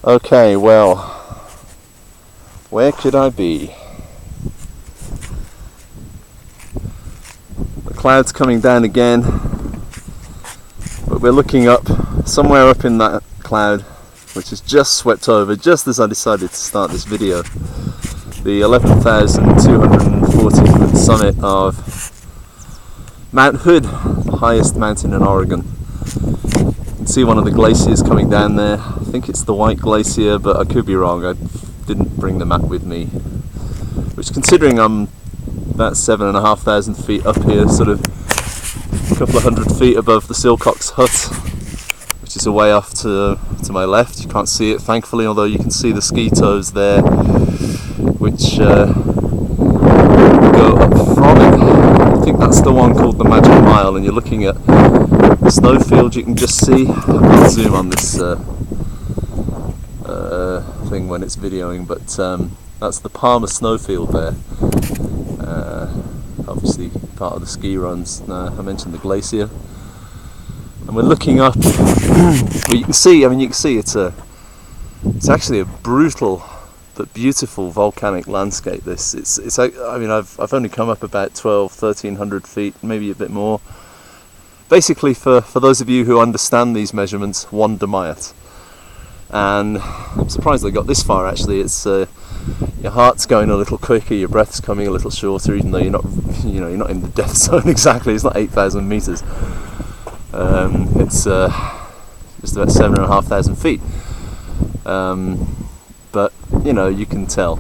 Okay, well, where could I be? The cloud's coming down again, but we're looking up, somewhere up in that cloud, which has just swept over just as I decided to start this video, the 11,240 foot summit of Mount Hood, the highest mountain in Oregon. You can see one of the glaciers coming down there. I think it's the White Glacier, but I could be wrong. I didn't bring the map with me. Which, considering I'm about 7,500 feet up here, sort of a couple of hundred feet above the Silcox Hut, which is a way off to my left. You can't see it, thankfully, although you can see the ski toes there, which go up from it. I think that's the one called the Magic Mile, and you're looking at the snowfield you can just see. I'll zoom on this thing when it's videoing, but that's the Palmer Snowfield there. Obviously part of the ski runs. I mentioned the glacier, and we're looking up. Well, you can see it's actually a brutal but beautiful volcanic landscape. I've only come up about 1,300 feet, maybe a bit more. Basically, for those of you who understand these measurements, 1 Damayat. And I'm surprised I got this far. Actually, it's your heart's going a little quicker, your breath's coming a little shorter, even though you're not in the death zone exactly. It's not 8,000 meters. It's just about 7,500 feet. But you can tell.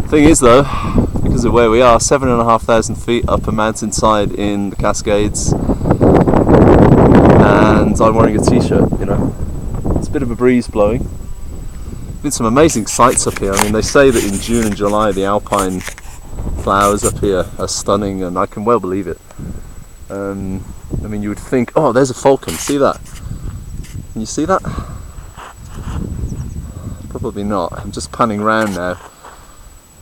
Thing is, though, because of where we are, 7,500 feet up a mountainside in the Cascades, and I'm wearing a t-shirt. It's a bit of a breeze blowing. Been some amazing sights up here. I mean, they say that in June and July the alpine flowers up here are stunning, and I can well believe it. You would think, oh, there's a falcon. See that? Can you see that? Probably not. I'm just panning round now,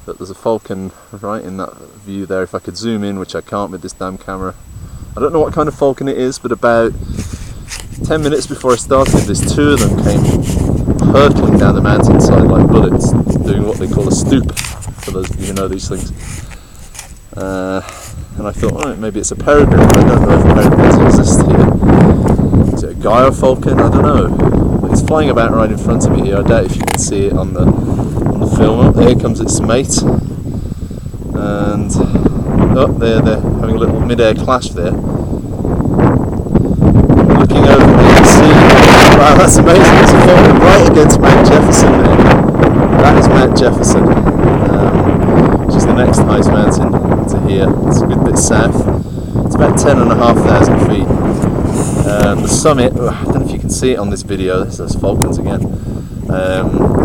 but there's a falcon right in that view there. If I could zoom in, which I can't with this damn camera. I don't know what kind of falcon it is, but about 10 minutes before I started this, 2 of them came hurtling down the mountainside like bullets, doing what they call a stoop, for those of you who know these things. And I thought, oh, maybe it's a peregrine. I don't know if peregrines exist here. Is it a Gaia falcon? I don't know. But it's flying about right in front of me here. I doubt if you can see it on the film. Oh, here comes its mate. And they're having a little mid-air clash there. Looking over, you can see, wow, that's amazing. There's a falcon right against Mount Jefferson there. That is Mount Jefferson, which is the next highest mountain to here. It's a good bit south. It's about 10,500 feet. The summit, I don't know if you can see it on this video, there's those falcons again,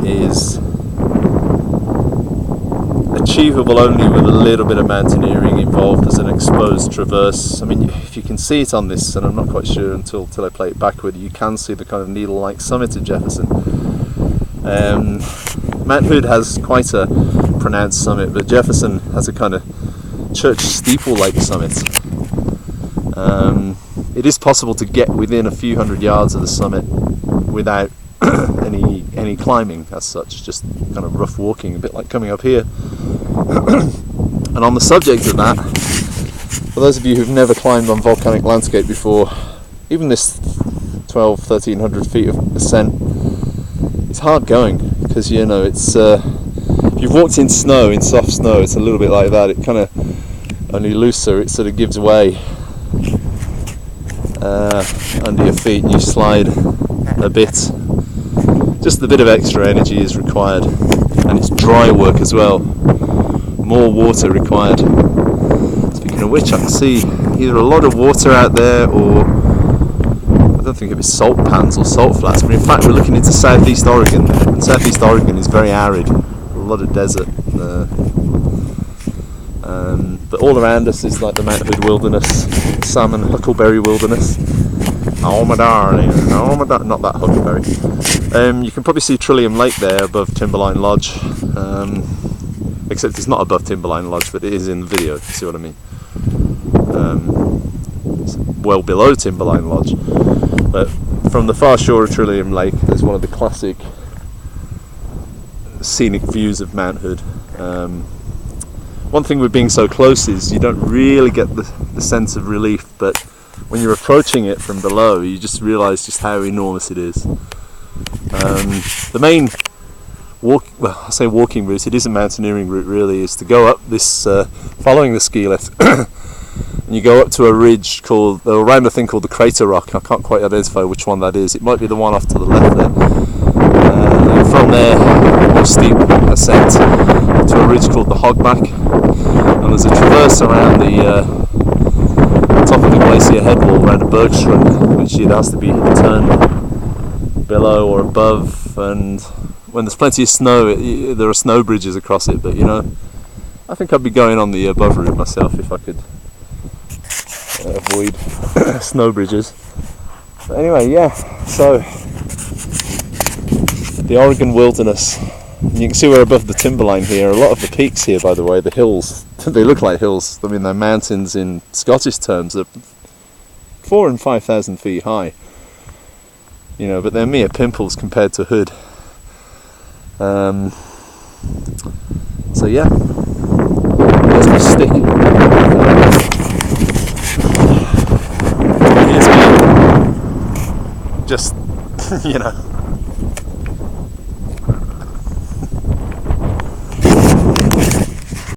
is achievable only with a little bit of mountaineering involved as an exposed traverse. I mean, if you can see it on this, and I'm not quite sure until I play it back with you, you can see the kind of needle-like summit of Jefferson. Mount Hood has quite a pronounced summit, but Jefferson has a kind of church steeple-like summit. It is possible to get within a few hundred yards of the summit without any climbing as such, just kind of rough walking, a bit like coming up here. And on the subject of that, for those of you who've never climbed on volcanic landscape before, even this 1,300 feet of ascent, it's hard going, because it's if you've walked in snow, in soft snow, it's a little bit like that. It kind of only looser, it sort of gives way under your feet, and you slide a bit. Just a bit of extra energy is required, and it's dry work as well. More water required. Speaking of which, I can see either a lot of water out there, or I don't think it was salt pans or salt flats, but in fact we're looking into southeast Oregon there, and southeast Oregon is very arid, a lot of desert. But all around us is like the Mount Hood wilderness, salmon huckleberry wilderness. Oh my darling, not that huckleberry. You can probably see Trillium Lake there above Timberline Lodge, except it's not above Timberline Lodge, but it is in the video, if you see what I mean. It's well below Timberline Lodge. But from the far shore of Trillium Lake, there's one of the classic scenic views of Mount Hood. One thing with being so close is you don't really get the sense of relief, but when you're approaching it from below, you just realise just how enormous it is. The main walking route, it is a mountaineering route really, is to go up this, following the ski lift, and you go up to a ridge around a thing called the Crater Rock. I can't quite identify which one that is. It might be the one off to the left there. And from there, a more steep ascent to a ridge called the Hogback, and there's a traverse around the top of the glacier headwall around a bergschrund, which it has to be turned below or above, and when there's plenty of snow, there are snow bridges across it, but I think I'd be going on the above route myself if I could avoid snow bridges. But anyway, yeah, so the Oregon wilderness. You can see we're above the timberline here. A lot of the peaks here, by the way, the hills, they look like hills. I mean, they're mountains in Scottish terms. They're 4,000 and 5,000 feet high. But they're mere pimples compared to Hood. So yeah, there's my stick. Here's me, just,